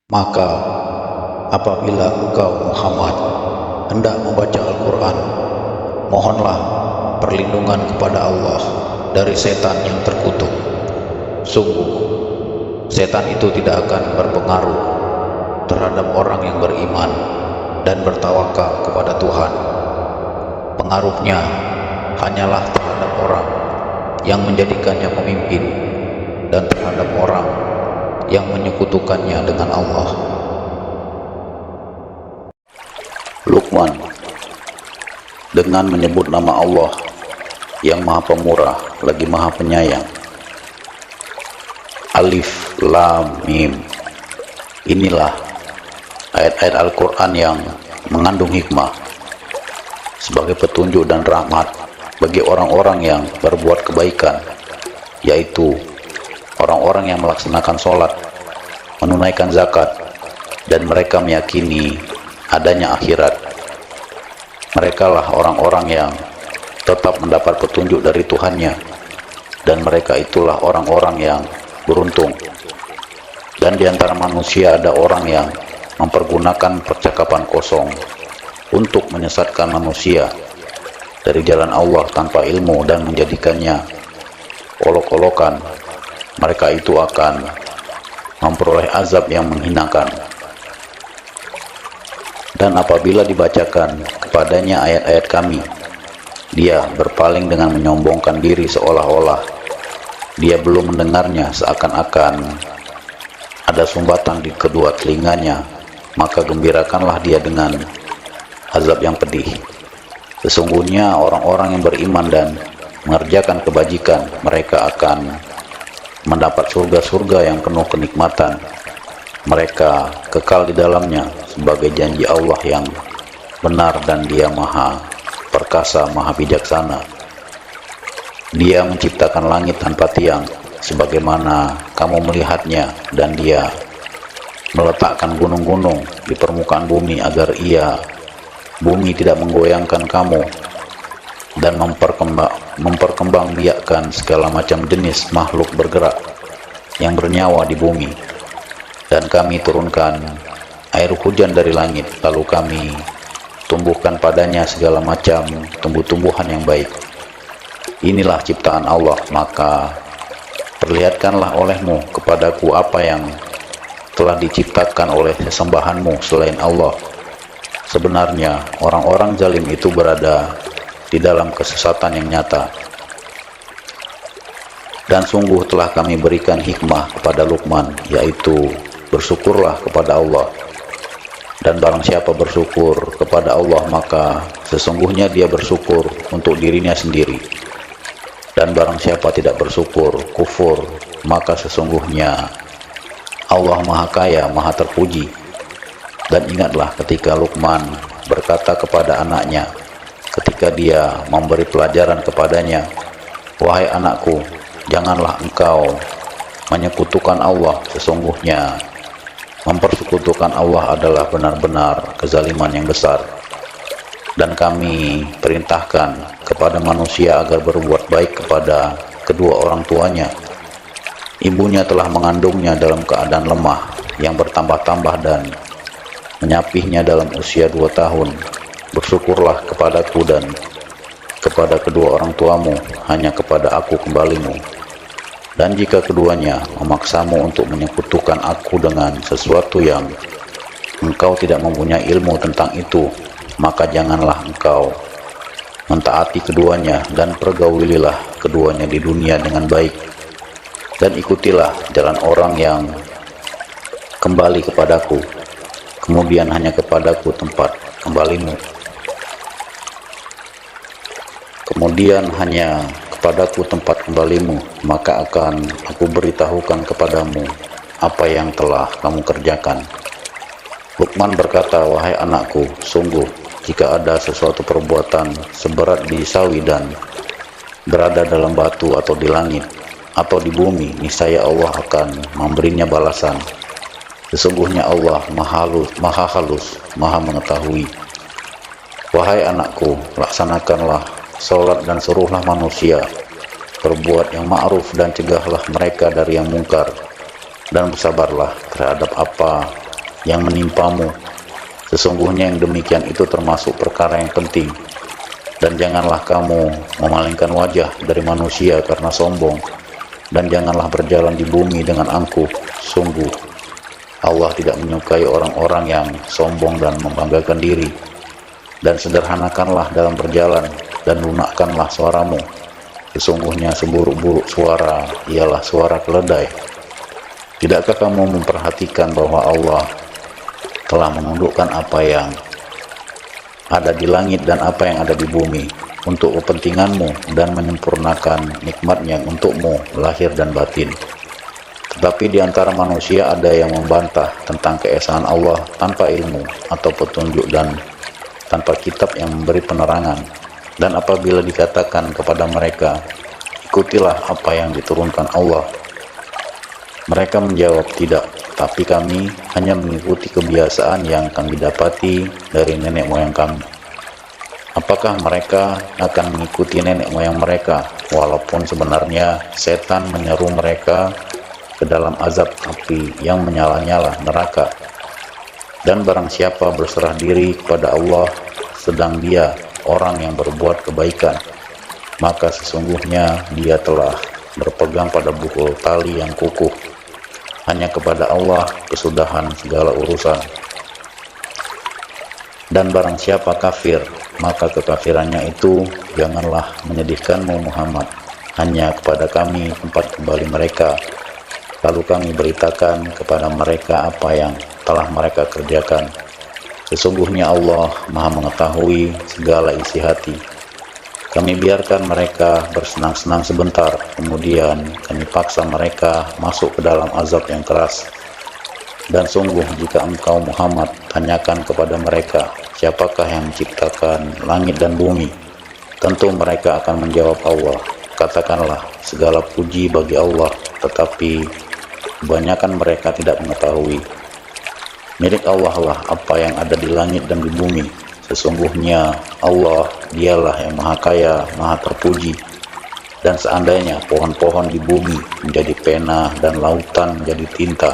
Maka apabila engkau Muhammad hendak membaca Al-Quran, mohonlah perlindungan kepada Allah dari setan yang terkutuk. Sungguh, setan itu tidak akan berpengaruh terhadap orang yang beriman dan bertawakal kepada Tuhan. Pengaruhnya hanyalah terhadap orang yang menjadikannya pemimpin dan terhadap orang yang menyekutukannya dengan Allah. Luqman, dengan menyebut nama Allah yang Maha Pemurah lagi Maha Penyayang. Alif Lam Mim. Inilah ayat-ayat Al-Quran yang mengandung hikmah sebagai petunjuk dan rahmat bagi orang-orang yang berbuat kebaikan, yaitu orang-orang yang melaksanakan sholat, menunaikan zakat, dan mereka meyakini adanya akhirat. Merekalah orang-orang yang tetap mendapat petunjuk dari Tuhannya, dan mereka itulah orang-orang yang beruntung. Dan di antara manusia ada orang yang mempergunakan percakapan kosong untuk menyesatkan manusia dari jalan Allah tanpa ilmu dan menjadikannya olok-olokan. Mereka itu akan memperoleh azab yang menghinakan. Dan apabila dibacakan kepadanya ayat-ayat kami, dia berpaling dengan menyombongkan diri seolah-olah dia belum mendengarnya, seakan-akan ada sumbatan di kedua telinganya. Maka gembirakanlah dia dengan azab yang pedih. Sesungguhnya orang-orang yang beriman dan mengerjakan kebajikan, mereka akan mendapat surga-surga yang penuh kenikmatan. Mereka kekal di dalamnya sebagai janji Allah yang benar, dan Dia Maha Perkasa, Maha Bijaksana. Dia menciptakan langit tanpa tiang sebagaimana kamu melihatnya, dan Dia meletakkan gunung-gunung di permukaan bumi agar bumi tidak menggoyangkan kamu, dan memperkembangbiakkan segala macam jenis makhluk bergerak yang bernyawa di bumi. Dan kami turunkan air hujan dari langit, lalu kami tumbuhkan padanya segala macam tumbuh-tumbuhan yang baik. Inilah ciptaan Allah, maka perlihatkanlah olehmu kepadaku apa yang telah diciptakan oleh sesembahanmu selain Allah. Sebenarnya orang-orang zalim itu berada di dalam kesesatan yang nyata. Dan sungguh telah kami berikan hikmah kepada Luqman, yaitu bersyukurlah kepada Allah. Dan barang siapa bersyukur kepada Allah, maka sesungguhnya dia bersyukur untuk dirinya sendiri. Dan barang siapa tidak bersyukur, kufur, maka sesungguhnya Allah Maha Kaya, Maha Terpuji. Dan ingatlah ketika Luqman berkata kepada anaknya ketika dia memberi pelajaran kepadanya, "Wahai anakku, janganlah engkau menyekutukan Allah. Sesungguhnya mempersekutukan Allah adalah benar-benar kezaliman yang besar. Dan kami perintahkan kepada manusia agar berbuat baik kepada kedua orang tuanya. Ibunya telah mengandungnya dalam keadaan lemah yang bertambah-tambah dan menyapihnya dalam usia 2 tahun. Bersyukurlah kepadaku dan kepada kedua orang tuamu, hanya kepada aku kembalimu. Dan jika keduanya memaksamu untuk menyekutukan aku dengan sesuatu yang engkau tidak mempunyai ilmu tentang itu, maka janganlah engkau mentaati keduanya, dan pergaulilah keduanya di dunia dengan baik. Dan ikutilah jalan orang yang kembali kepadaku, kemudian hanya kepadaku tempat kembalimu. Kemudian hanya kepadaku tempat kembalimu, maka akan aku beritahukan kepadamu apa yang telah kamu kerjakan." Luqman berkata, "Wahai anakku, sungguh jika ada sesuatu perbuatan seberat di sawi dan berada dalam batu atau di langit atau di bumi, niscaya Allah akan memberinya balasan. Sesungguhnya Allah maha halus, maha mengetahui. Wahai anakku, laksanakanlah sholat dan suruhlah manusia berbuat yang ma'ruf dan cegahlah mereka dari yang mungkar, dan bersabarlah terhadap apa yang menimpamu. Sesungguhnya yang demikian itu termasuk perkara yang penting. Dan janganlah kamu memalingkan wajah dari manusia karena sombong, dan janganlah berjalan di bumi dengan angkuh. Sungguh Allah tidak menyukai orang-orang yang sombong dan membanggakan diri. Dan sederhanakanlah dalam berjalan, dan lunakkanlah suaramu. Sesungguhnya seburuk-buruk suara ialah suara keledai. Tidakkah kamu memperhatikan bahwa Allah telah menundukkan apa yang ada di langit dan apa yang ada di bumi untuk kepentinganmu, dan menyempurnakan nikmatnya untukmu lahir dan batin. Tetapi di antara manusia ada yang membantah tentang keesaan Allah tanpa ilmu atau petunjuk dan tanpa kitab yang memberi penerangan. Dan apabila dikatakan kepada mereka, ikutilah apa yang diturunkan Allah, mereka menjawab, tidak, tapi kami hanya mengikuti kebiasaan yang kami dapati dari nenek moyang kami. Apakah mereka akan mengikuti nenek moyang mereka, walaupun sebenarnya setan menyeru mereka ke dalam azab api yang menyala-nyala neraka? Dan barang siapa berserah diri kepada Allah sedang dia orang yang berbuat kebaikan, maka sesungguhnya dia telah berpegang pada bukul tali yang kukuh. Hanya kepada Allah kesudahan segala urusan. Dan barang siapa kafir, maka kekafirannya itu janganlah menyedihkanmu Muhammad. Hanya kepada kami tempat kembali mereka. Lalu kami beritakan kepada mereka apa yang telah mereka kerjakan. Sesungguhnya Allah Maha mengetahui segala isi hati. Kami biarkan mereka bersenang-senang sebentar, kemudian kami paksa mereka masuk ke dalam azab yang keras. Dan sungguh jika engkau Muhammad tanyakan kepada mereka, siapakah yang menciptakan langit dan bumi? Tentu mereka akan menjawab Allah. Katakanlah, segala puji bagi Allah, tetapi kebanyakan mereka tidak mengetahui. Milik Allah lah apa yang ada di langit dan di bumi. Sesungguhnya Allah dialah yang maha kaya, maha terpuji. Dan seandainya pohon-pohon di bumi menjadi pena dan lautan menjadi tinta,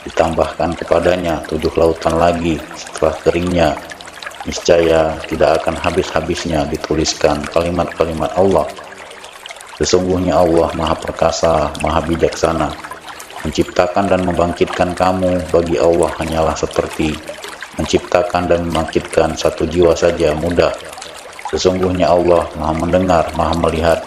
ditambahkan kepadanya 7 lautan lagi setelah keringnya, niscaya tidak akan habis-habisnya dituliskan kalimat-kalimat Allah. Sesungguhnya Allah maha perkasa, maha bijaksana. Menciptakan dan membangkitkan kamu bagi Allah hanyalah seperti menciptakan dan membangkitkan satu jiwa saja mudah. Sesungguhnya Allah maha mendengar, maha melihat.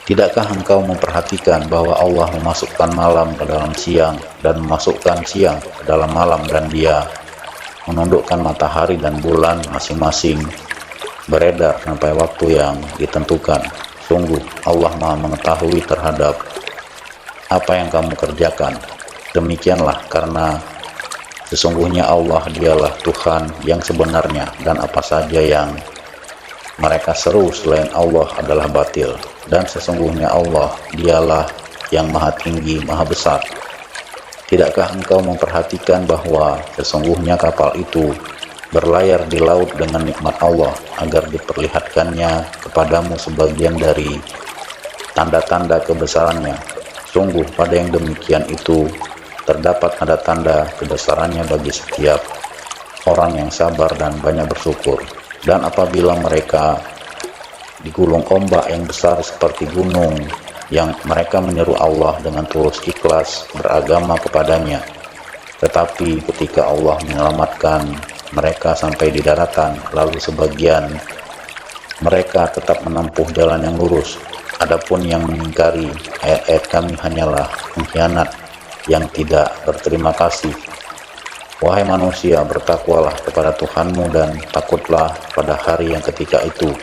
Tidakkah engkau memperhatikan bahwa Allah memasukkan malam ke dalam siang dan memasukkan siang ke dalam malam, dan dia menundukkan matahari dan bulan masing-masing beredar sampai waktu yang ditentukan. Sungguh Allah maha mengetahui terhadap apa yang kamu kerjakan. Demikianlah karena sesungguhnya Allah dialah Tuhan yang sebenarnya, dan apa saja yang mereka seru selain Allah adalah batil. Dan sesungguhnya Allah dialah yang maha tinggi, maha besar. Tidakkah engkau memperhatikan bahwa sesungguhnya kapal itu berlayar di laut dengan nikmat Allah, agar diperlihatkannya kepadamu sebagian dari tanda-tanda kebesarannya? Sungguh pada yang demikian itu terdapat tanda-tanda kebesarannya bagi setiap orang yang sabar dan banyak bersyukur. Dan apabila mereka digulung ombak yang besar seperti gunung, yang mereka menyeru Allah dengan tulus ikhlas beragama kepadanya, tetapi ketika Allah menyelamatkan mereka sampai di daratan, lalu sebagian mereka tetap menempuh jalan yang lurus. Adapun yang mengingkari ayat-ayat kami hanyalah pengkhianat yang tidak berterima kasih. Wahai manusia, bertakwalah kepada Tuhanmu dan takutlah pada hari yang ketika itu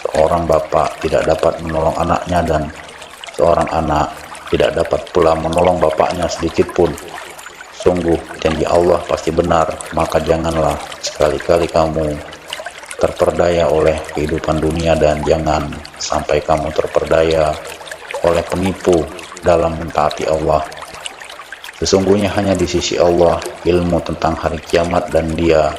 seorang bapak tidak dapat menolong anaknya, dan seorang anak tidak dapat pula menolong bapaknya sedikit pun. Sungguh janji Allah pasti benar, maka janganlah sekali-kali kamu terperdaya oleh kehidupan dunia, dan jangan sampai kamu terperdaya oleh penipu dalam mentaati Allah. Sesungguhnya hanya di sisi Allah ilmu tentang hari kiamat, dan Dia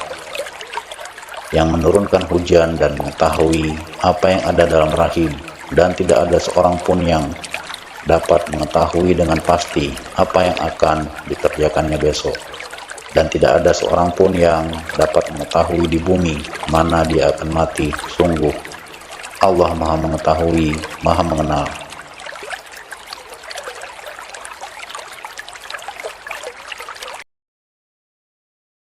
yang menurunkan hujan dan mengetahui apa yang ada dalam rahim, dan tidak ada seorang pun yang dapat mengetahui dengan pasti apa yang akan dikerjakannya besok. Dan tidak ada seorang pun yang dapat mengetahui di bumi mana dia akan mati. Sungguh Allah Maha Mengetahui, Maha Mengenal.